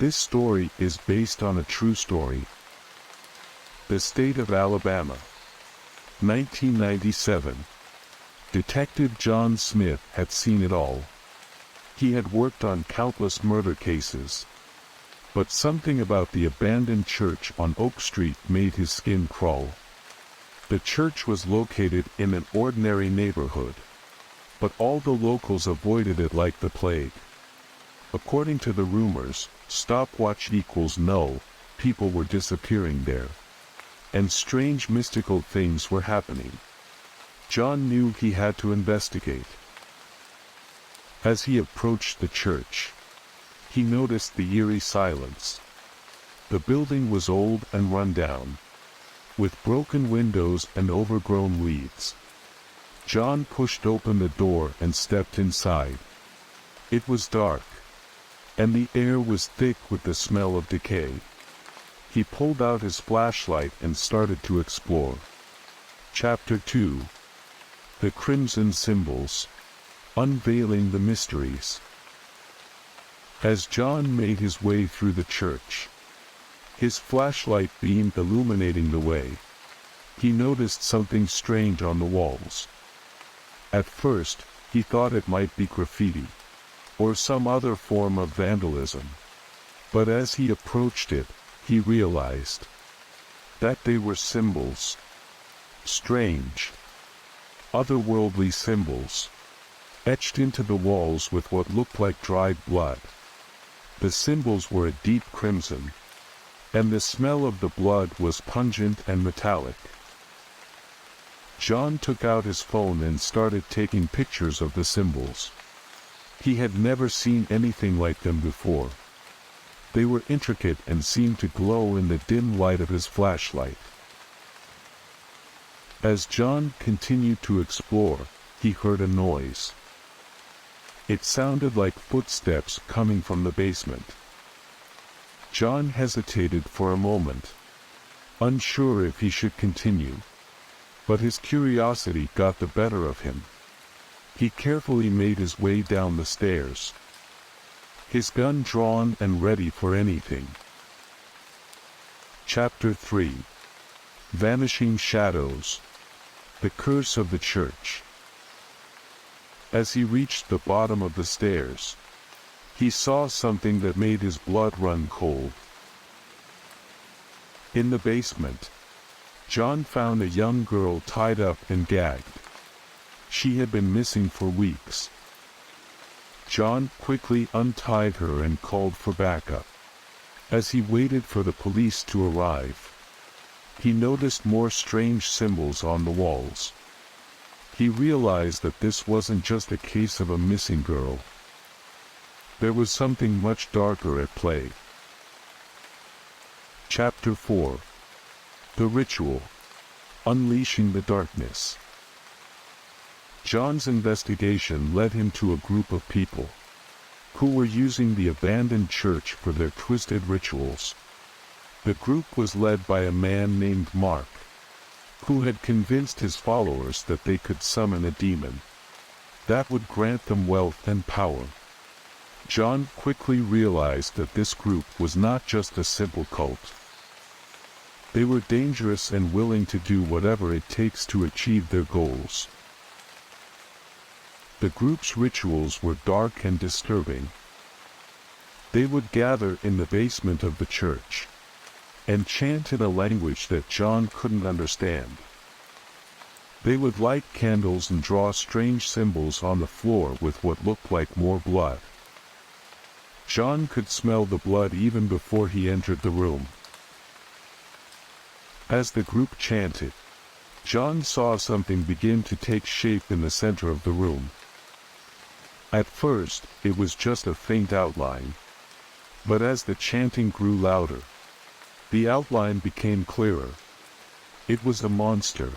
This story is based on a true story. The state of Alabama. 1997. Detective John Smith had seen it all. He had worked on countless murder cases. But something about the abandoned church on Oak Street made his skin crawl. The church was located in an ordinary neighborhood, but all the locals avoided it like the plague. According to the rumors, stopwatch equals no, people were disappearing there. And strange mystical things were happening. John knew he had to investigate. As he approached the church, he noticed the eerie silence. The building was old and run down, with broken windows and overgrown weeds. John pushed open the door and stepped inside. It was dark, and the air was thick with the smell of decay. He pulled out his flashlight and started to explore. Chapter 2. The Crimson Symbols. Unveiling the Mysteries. As John made his way through the church, his flashlight beam illuminating the way, he noticed something strange on the walls. At first, he thought it might be graffiti, or some other form of vandalism. But as he approached it, he realized that they were symbols. Strange, otherworldly symbols, etched into the walls with what looked like dried blood. The symbols were a deep crimson, and the smell of the blood was pungent and metallic. John took out his phone and started taking pictures of the symbols. He had never seen anything like them before. They were intricate and seemed to glow in the dim light of his flashlight. As John continued to explore, he heard a noise. It sounded like footsteps coming from the basement. John hesitated for a moment, unsure if he should continue. But his curiosity got the better of him. He carefully made his way down the stairs, his gun drawn and ready for anything. Chapter 3. Vanishing Shadows. The Curse of the Church. As he reached the bottom of the stairs, he saw something that made his blood run cold. In the basement, John found a young girl tied up and gagged. She had been missing for weeks. John quickly untied her and called for backup. As he waited for the police to arrive, he noticed more strange symbols on the walls. He realized that this wasn't just a case of a missing girl. There was something much darker at play. Chapter 4. The Ritual. Unleashing the Darkness. John's investigation led him to a group of people who were using the abandoned church for their twisted rituals. The group was led by a man named Mark, who had convinced his followers that they could summon a demon that would grant them wealth and power. John quickly realized that this group was not just a simple cult. They were dangerous and willing to do whatever it takes to achieve their goals. The group's rituals were dark and disturbing. They would gather in the basement of the church and chant in a language that John couldn't understand. They would light candles and draw strange symbols on the floor with what looked like more blood. John could smell the blood even before he entered the room. As the group chanted, John saw something begin to take shape in the center of the room. At first, it was just a faint outline. But as the chanting grew louder, the outline became clearer. It was a monster,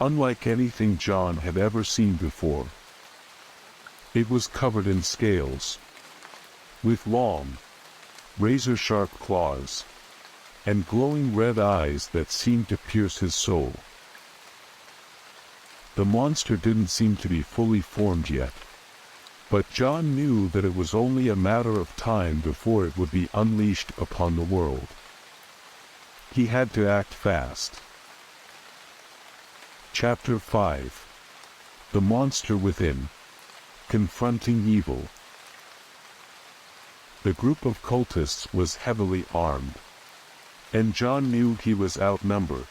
unlike anything John had ever seen before. It was covered in scales, with long, razor-sharp claws, and glowing red eyes that seemed to pierce his soul. The monster didn't seem to be fully formed yet. But John knew that it was only a matter of time before it would be unleashed upon the world. He had to act fast. Chapter 5. The Monster Within. Confronting Evil. The group of cultists was heavily armed, and John knew he was outnumbered.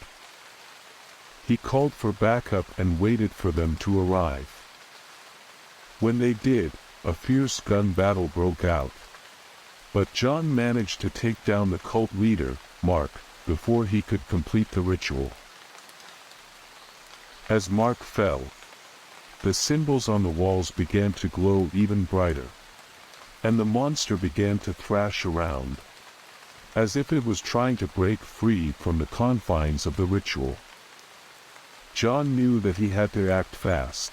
He called for backup and waited for them to arrive. When they did, a fierce gun battle broke out. But John managed to take down the cult leader, Mark, before he could complete the ritual. As Mark fell, the symbols on the walls began to glow even brighter, and the monster began to thrash around, as if it was trying to break free from the confines of the ritual. John knew that he had to act fast.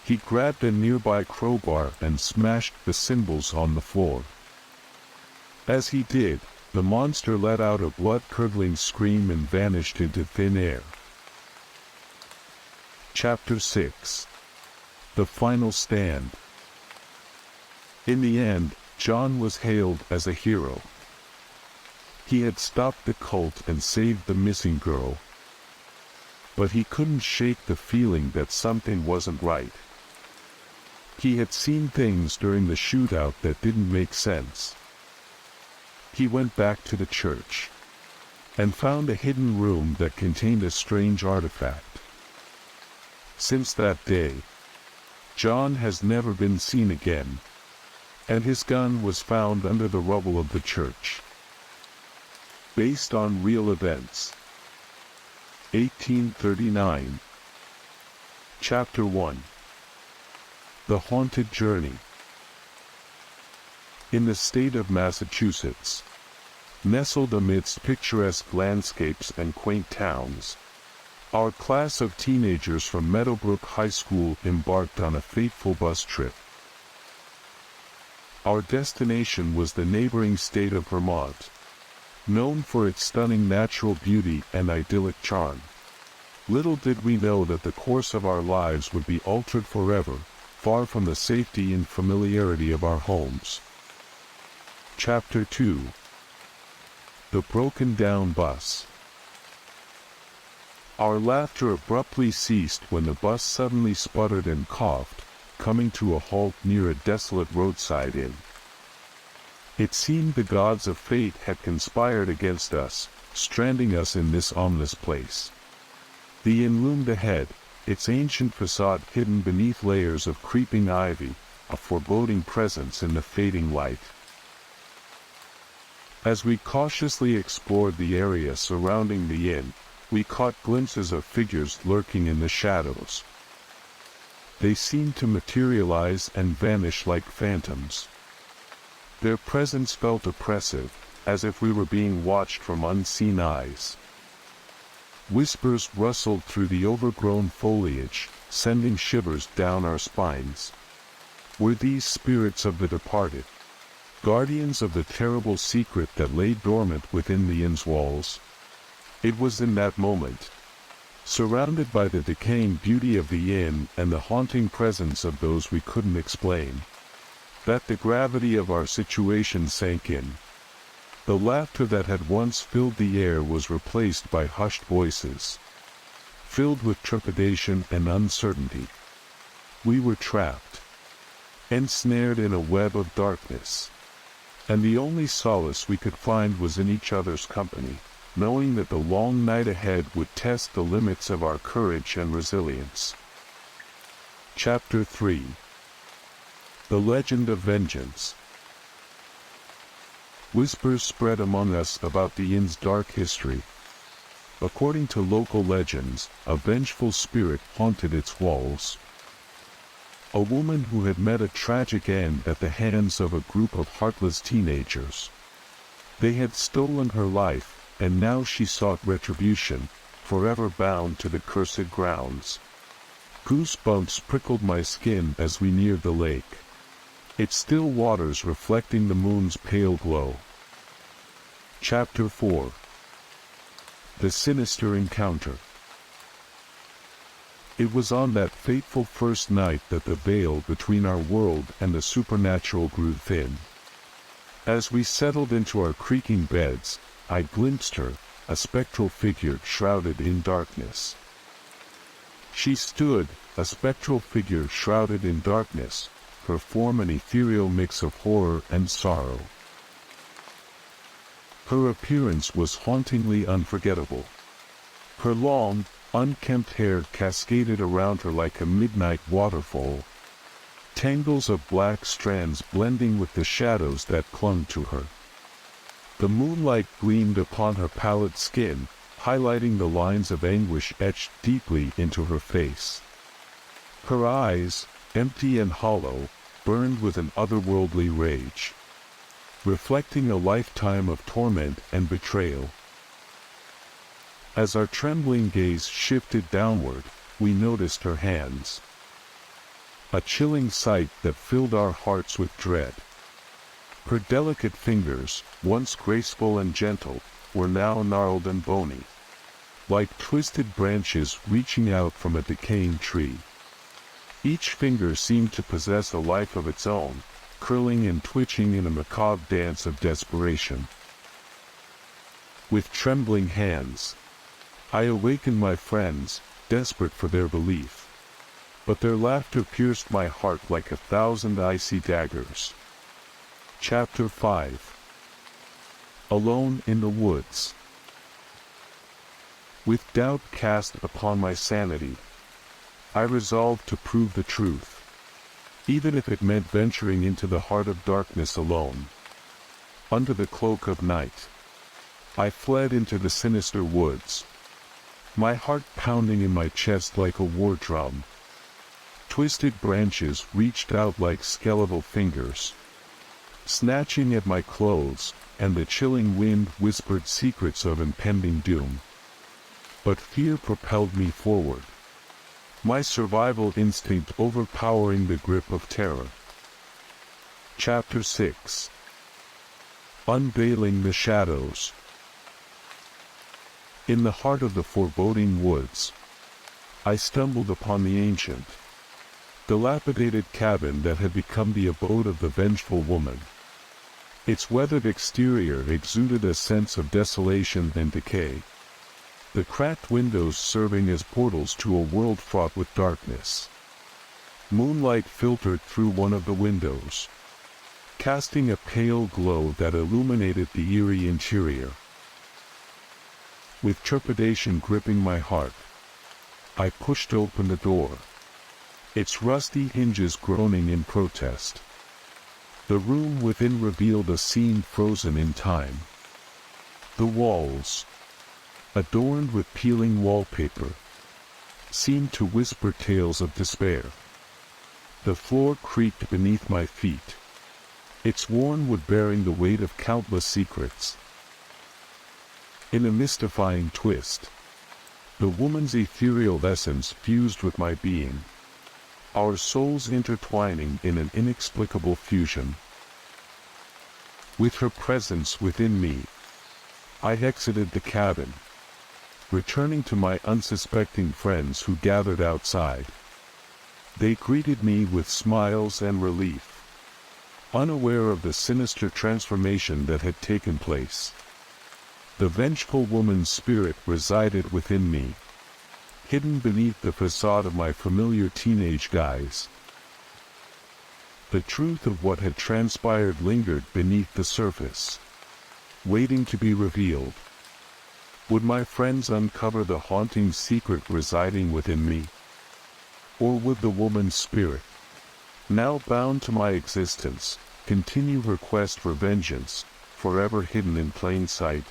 He grabbed a nearby crowbar and smashed the symbols on the floor. As he did, the monster let out a blood-curdling scream and vanished into thin air. Chapter 6. The Final Stand. In the end, John was hailed as a hero. He had stopped the cult and saved the missing girl. But he couldn't shake the feeling that something wasn't right. He had seen things during the shootout that didn't make sense. He went back to the church and found a hidden room that contained a strange artifact. Since that day, John has never been seen again, and his gun was found under the rubble of the church. Based on real events. 1839. Chapter 1. The Haunted Journey. In the state of Massachusetts, nestled amidst picturesque landscapes and quaint towns, our class of teenagers from Meadowbrook High School embarked on a fateful bus trip. Our destination was the neighboring state of Vermont, known for its stunning natural beauty and idyllic charm. Little did we know that the course of our lives would be altered forever, far from the safety and familiarity of our homes. Chapter 2. The Broken Down Bus. Our laughter abruptly ceased when the bus suddenly sputtered and coughed, coming to a halt near a desolate roadside inn. It seemed the gods of fate had conspired against us, stranding us in this ominous place. The inn loomed ahead, its ancient facade hidden beneath layers of creeping ivy, a foreboding presence in the fading light. As we cautiously explored the area surrounding the inn, we caught glimpses of figures lurking in the shadows. They seemed to materialize and vanish like phantoms. Their presence felt oppressive, as if we were being watched from unseen eyes. Whispers rustled through the overgrown foliage, sending shivers down our spines. Were these spirits of the departed, guardians of the terrible secret that lay dormant within the inn's walls? It was in that moment, surrounded by the decaying beauty of the inn and the haunting presence of those we couldn't explain, that the gravity of our situation sank in. The laughter that had once filled the air was replaced by hushed voices, filled with trepidation and uncertainty. We were trapped, ensnared in a web of darkness, and the only solace we could find was in each other's company, knowing that the long night ahead would test the limits of our courage and resilience. Chapter 3. The Legend of Vengeance. Whispers spread among us about the inn's dark history. According to local legends, a vengeful spirit haunted its walls. A woman who had met a tragic end at the hands of a group of heartless teenagers. They had stolen her life, and now she sought retribution, forever bound to the cursed grounds. Goosebumps prickled my skin as we neared the lake, its still waters reflecting the moon's pale glow. Chapter 4. The Sinister Encounter. It was on that fateful first night that the veil between our world and the supernatural grew thin. As we settled into our creaking beds, I glimpsed her, a spectral figure shrouded in darkness. She stood, a spectral figure shrouded in darkness, her form an ethereal mix of horror and sorrow. Her appearance was hauntingly unforgettable. Her long, unkempt hair cascaded around her like a midnight waterfall, tangles of black strands blending with the shadows that clung to her. The moonlight gleamed upon her pallid skin, highlighting the lines of anguish etched deeply into her face. Her eyes, empty and hollow, burned with an otherworldly rage, reflecting a lifetime of torment and betrayal. As our trembling gaze shifted downward, we noticed her hands. A chilling sight that filled our hearts with dread. Her delicate fingers, once graceful and gentle, were now gnarled and bony, like twisted branches reaching out from a decaying tree. Each finger seemed to possess a life of its own, curling and twitching in a macabre dance of desperation. With trembling hands, I awakened my friends, desperate for their belief. But their laughter pierced my heart like 1,000 icy daggers. Chapter 5. Alone in the Woods. With doubt cast upon my sanity, I resolved to prove the truth, even if it meant venturing into the heart of darkness alone. Under the cloak of night, I fled into the sinister woods, my heart pounding in my chest like a war drum. Twisted branches reached out like skeletal fingers, snatching at my clothes, and the chilling wind whispered secrets of impending doom. But fear propelled me forward, my survival instinct overpowering the grip of terror. Chapter 6. Unveiling the Shadows. In the heart of the foreboding woods, I stumbled upon the ancient, dilapidated cabin that had become the abode of the vengeful woman. Its weathered exterior exuded a sense of desolation and decay, the cracked windows serving as portals to a world fraught with darkness. Moonlight filtered through one of the windows, casting a pale glow that illuminated the eerie interior. With trepidation gripping my heart, I pushed open the door, its rusty hinges groaning in protest. The room within revealed a scene frozen in time. The walls, adorned with peeling wallpaper, seemed to whisper tales of despair. The floor creaked beneath my feet, its worn wood bearing the weight of countless secrets. In a mystifying twist, the woman's ethereal essence fused with my being, our souls intertwining in an inexplicable fusion. With her presence within me, I exited the cabin, returning to my unsuspecting friends who gathered outside. They greeted me with smiles and relief, unaware of the sinister transformation that had taken place. The vengeful woman's spirit resided within me, hidden beneath the facade of my familiar teenage guise. The truth of what had transpired lingered beneath the surface, waiting to be revealed. Would my friends uncover the haunting secret residing within me? Or would the woman's spirit, now bound to my existence, continue her quest for vengeance, forever hidden in plain sight?